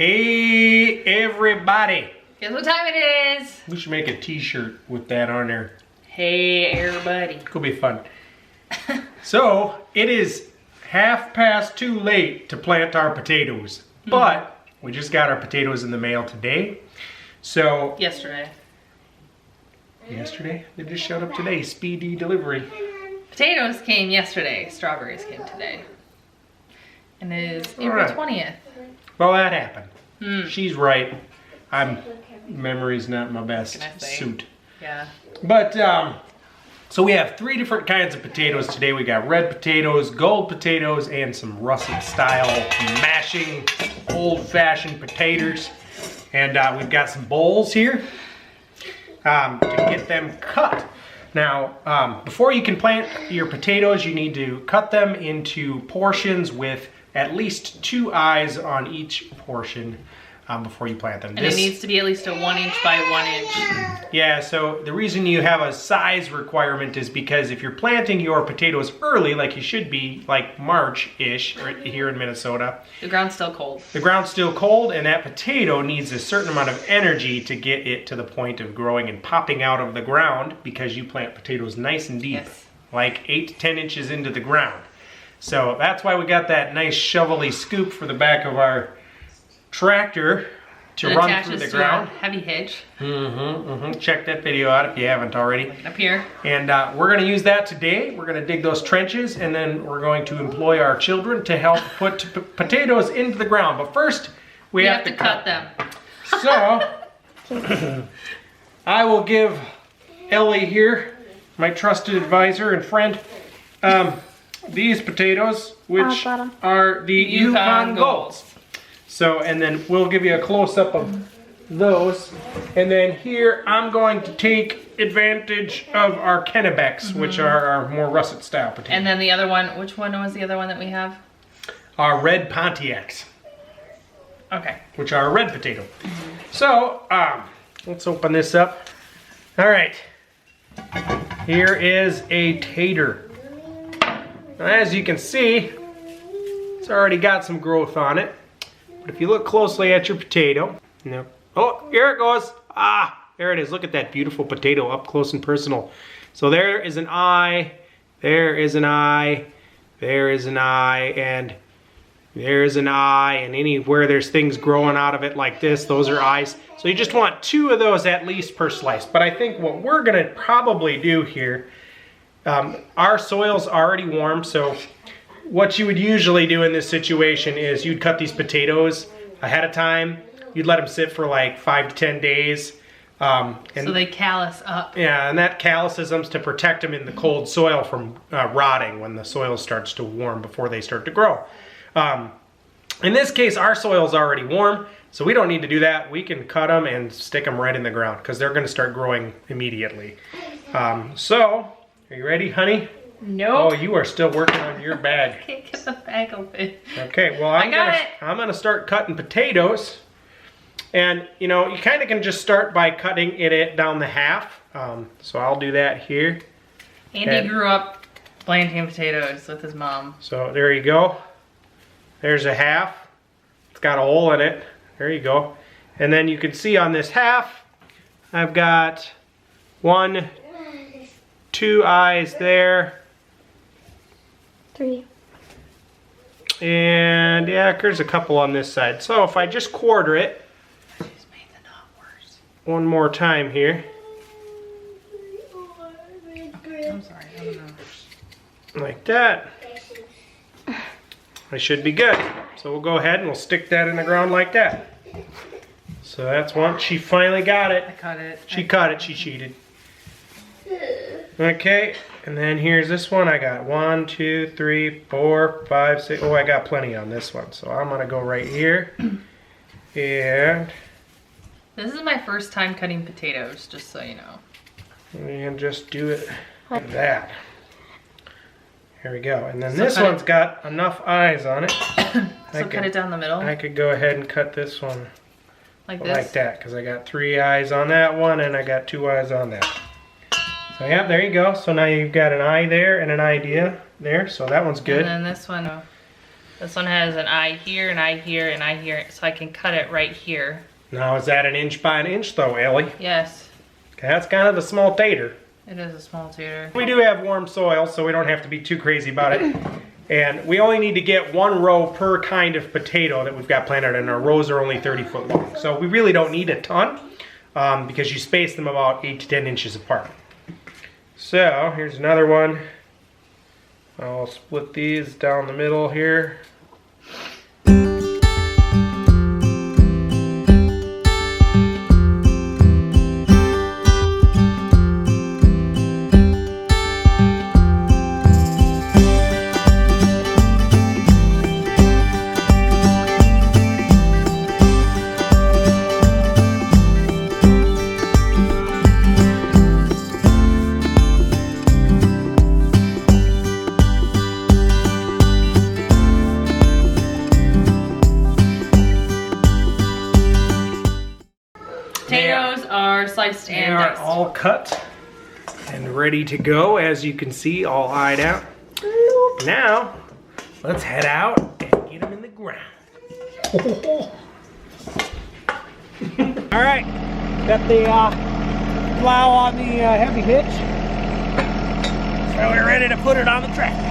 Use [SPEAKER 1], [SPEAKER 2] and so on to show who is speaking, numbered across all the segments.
[SPEAKER 1] Hey everybody!
[SPEAKER 2] Guess what time it is?
[SPEAKER 1] We should make a t-shirt with that on there.
[SPEAKER 2] Hey everybody.
[SPEAKER 1] Could be fun. So, it is 2:30 late to plant our potatoes. But, we just got our potatoes in the mail today. So...
[SPEAKER 2] Yesterday?
[SPEAKER 1] They just showed up today. Speedy delivery.
[SPEAKER 2] Potatoes came yesterday. Strawberries came today. And it is April 20th.
[SPEAKER 1] Well, that happened. She's right. Memory's not my best suit.
[SPEAKER 2] Yeah.
[SPEAKER 1] But, so we have 3 different kinds of potatoes today. We got red potatoes, gold potatoes, and some russet style mashing, old-fashioned potatoes. And we've got some bowls here to get them cut. Now, before you can plant your potatoes, you need to cut them into portions with at least 2 eyes on each portion before you plant them.
[SPEAKER 2] And it needs to be at least a 1 inch by 1 inch.
[SPEAKER 1] Yeah, so the reason you have a size requirement is because if you're planting your potatoes early, like you should be, like March-ish here in Minnesota.
[SPEAKER 2] The ground's still cold.
[SPEAKER 1] The ground's still cold, and that potato needs a certain amount of energy to get it to the point of growing and popping out of the ground, because you plant potatoes nice and deep, like 8 to 10 inches into the ground. So that's why we got that nice shovelly scoop for the back of our tractor to run through the ground.
[SPEAKER 2] Heavy hitch.
[SPEAKER 1] Check that video out if you haven't already.
[SPEAKER 2] Up here.
[SPEAKER 1] And we're going to use that today. We're going to dig those trenches, and then we're going to employ our children to help put potatoes into the ground. But first, we have to cut them. So, I will give Ellie here, my trusted advisor and friend, these potatoes, which are the Yukon Golds. So, and then we'll give you a close-up of those. And then here, I'm going to take advantage of our Kennebecks, which are our more russet-style potatoes.
[SPEAKER 2] And then the other one, which one was the other one that we have?
[SPEAKER 1] Our red Pontiacs.
[SPEAKER 2] Okay. Which
[SPEAKER 1] are a red potato. So, let's open this up. All right. Here is a tater. Now, as you can see, it's already got some growth on it. But if you look closely at your potato, oh, here it goes. There it is. Look at that beautiful potato up close and personal. So there is an eye, there is an eye, there is an eye, and there's an eye, and anywhere there's things growing out of it like this, those are eyes. So you just want 2 of those at least per slice. But I think what we're gonna probably do here, our soil's already warm, so what you would usually do in this situation is you'd cut these potatoes ahead of time. You'd let them sit for like 5 to 10 days.
[SPEAKER 2] So they callus up.
[SPEAKER 1] Yeah, and that calluses them to protect them in the cold soil from rotting when the soil starts to warm before they start to grow. In this case, our soil's already warm, so we don't need to do that. We can cut them and stick them right in the ground because they're going to start growing immediately. So, are you ready, honey?
[SPEAKER 2] Nope.
[SPEAKER 1] Oh, you are still working on your bag.
[SPEAKER 2] I can't get the bag open.
[SPEAKER 1] Okay, well I'm gonna start cutting potatoes. And you know, you kind of can just start by cutting it down the half. So I'll do that here.
[SPEAKER 2] Andy grew up planting potatoes with his mom.
[SPEAKER 1] So there you go. There's a half. It's got a hole in it. There you go. And then you can see on this half, I've got 1, 2 eyes there.
[SPEAKER 3] 3.
[SPEAKER 1] And yeah, there's a couple on this side. So if I just quarter it,
[SPEAKER 2] she's made the knot worse.
[SPEAKER 1] One more time here.
[SPEAKER 2] Okay, I'm sorry, I don't know.
[SPEAKER 1] Like that. I should be good. So we'll go ahead and we'll stick that in the ground like that. So that's one. She finally got it.
[SPEAKER 2] I cut it.
[SPEAKER 1] She cut it. She cheated. Okay. And then here's this one. I got 1, 2, 3, 4, 5, 6. Oh, I got plenty on this one. So I'm going to go right here. And
[SPEAKER 2] this is my first time cutting potatoes, just so you know.
[SPEAKER 1] And just do it like that. Here we go. And then this one's got enough eyes on it.
[SPEAKER 2] So cut it down the middle?
[SPEAKER 1] I could go ahead and cut this one
[SPEAKER 2] like this?
[SPEAKER 1] Like that, because I got 3 eyes on that one and I got 2 eyes on that. So yeah, there you go. So now you've got an eye there and an idea there. So that one's good.
[SPEAKER 2] And then this one. This one has an eye here, an eye here, an eye here, so I can cut it right here.
[SPEAKER 1] Now, is that an inch by an inch though, Ellie?
[SPEAKER 2] Yes.
[SPEAKER 1] Okay, that's kind of a small tater.
[SPEAKER 2] It is a small tater.
[SPEAKER 1] We do have warm soil, so we don't have to be too crazy about it. And we only need to get 1 row per kind of potato that we've got planted, and our rows are only 30 foot long. So we really don't need a ton because you space them about 8 to 10 inches apart. So here's another one. I'll split these down the middle here.
[SPEAKER 2] Potatoes are sliced
[SPEAKER 1] They
[SPEAKER 2] and
[SPEAKER 1] are
[SPEAKER 2] diced.
[SPEAKER 1] all cut and ready to go, as you can see, all eyed out. Now, let's head out and get them in the ground. All right, got the plow on the heavy hitch. So we're ready to put it on the tractor.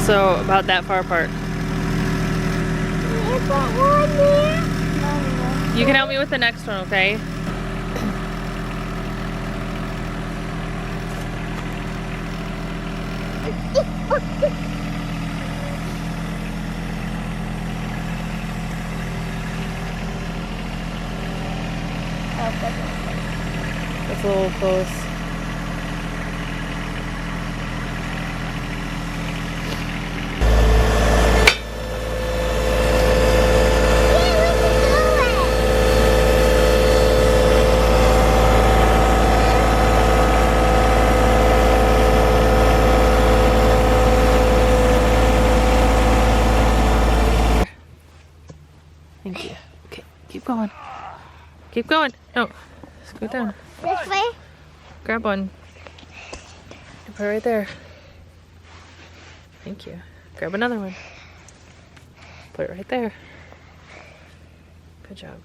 [SPEAKER 2] So about that far apart. You can help me with the next one, okay? That's a little close. Thank you. Okay, keep going. Keep going. No, scoot down.
[SPEAKER 3] This way?
[SPEAKER 2] Grab one. Put it right there. Thank you. Grab another one. Put it right there. Good job.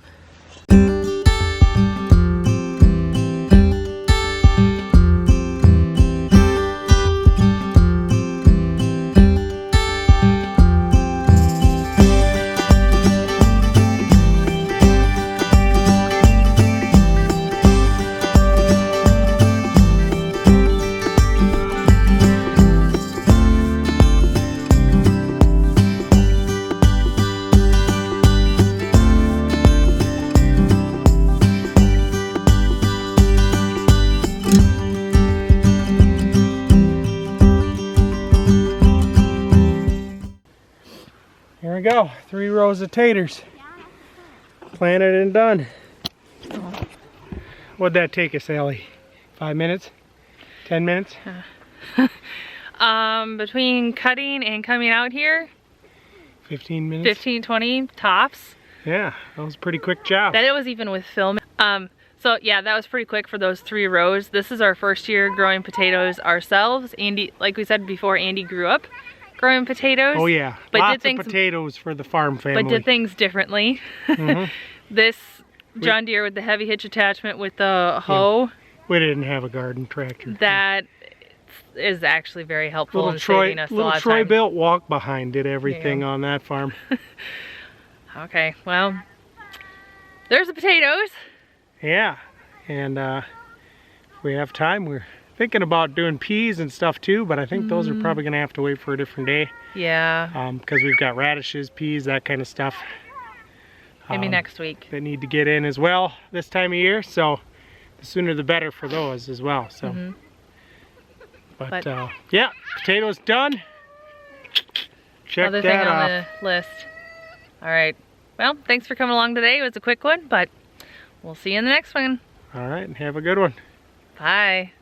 [SPEAKER 1] Here we go, 3 rows of taters. Planted and done. What'd that take us, Ellie? 5 minutes? 10 minutes?
[SPEAKER 2] Between cutting and coming out here,
[SPEAKER 1] 15 minutes?
[SPEAKER 2] 15, 20 tops.
[SPEAKER 1] Yeah, that was a pretty quick job.
[SPEAKER 2] That it was even with film. So yeah, that was pretty quick for those 3 rows. This is our first year growing potatoes ourselves. Andy, like we said before, Andy grew up growing potatoes.
[SPEAKER 1] Oh yeah,
[SPEAKER 2] but
[SPEAKER 1] lots of potatoes for the farm family.
[SPEAKER 2] But did things differently. This John Deere with the heavy hitch attachment with the hoe.
[SPEAKER 1] We didn't have a garden tractor.
[SPEAKER 2] That is actually very helpful in
[SPEAKER 1] Troy,
[SPEAKER 2] saving us a lot of
[SPEAKER 1] Troy
[SPEAKER 2] time.
[SPEAKER 1] built walk behind did everything on that farm.
[SPEAKER 2] Okay, well, there's the potatoes.
[SPEAKER 1] Yeah, and if we have time, we're thinking about doing peas and stuff too, but I think those are probably gonna have to wait for a different day.
[SPEAKER 2] Yeah.
[SPEAKER 1] Because we've got radishes, peas, that kind of stuff.
[SPEAKER 2] Maybe next week.
[SPEAKER 1] That need to get in as well this time of year, so the sooner the better for those as well. So, but yeah, potatoes done. check
[SPEAKER 2] other thing
[SPEAKER 1] that
[SPEAKER 2] on
[SPEAKER 1] off.
[SPEAKER 2] the list. All right. Well, thanks for coming along today. It was a quick one, but we'll see you in the next one.
[SPEAKER 1] All right, have a good one.
[SPEAKER 2] Bye.